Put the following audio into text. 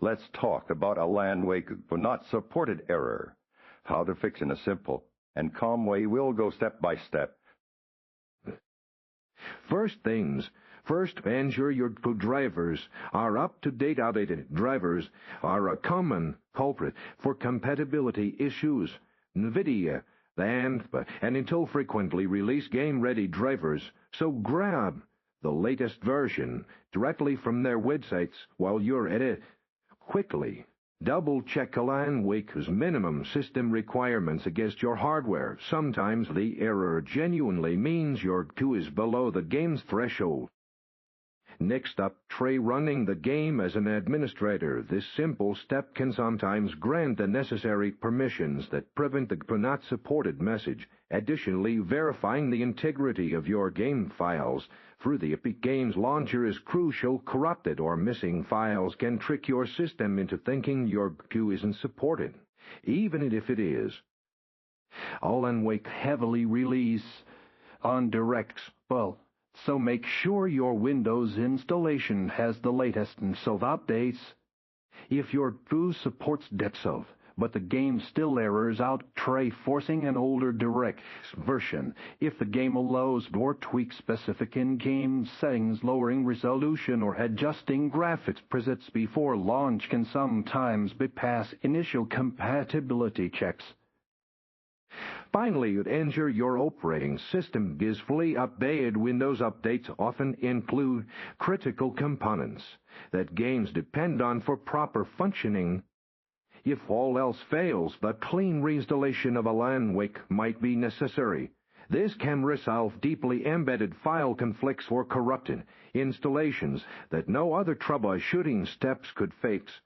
Let's talk about a land wake not supported error. How to fix in a simple and calm way. We'll go step by step. First, ensure your drivers are up-to-date. Outdated drivers are a common culprit for compatibility issues. NVIDIA and until frequently release game-ready drivers, so grab the latest version directly from their websites while you're at it. Quickly double-check a land wake's minimum system requirements against your hardware. Sometimes the error genuinely means your Q is below the game's threshold. Next up, try running the game as an administrator. This simple step can sometimes grant the necessary permissions that prevent the not supported message. Additionally, verifying the integrity of your game files through the Epic Games launcher is crucial. Corrupted or missing files can trick your system into thinking your queue isn't supported, even if it is. Alan Wake heavily release on DirectX. So make sure your Windows installation has the latest and so updates. If your queue supports DepSov, but the game still errors out, try forcing an older DirectX version. If the game allows or tweaks specific in-game settings, lowering resolution or adjusting graphics presets before launch can sometimes bypass initial compatibility checks. Finally, ensure your operating system is fully updated. Windows updates often include critical components that games depend on for proper functioning. If all else fails, the clean reinstallation of Alan Wake might be necessary. This can resolve deeply embedded file conflicts or corrupted installations that no other troubleshooting steps could fix.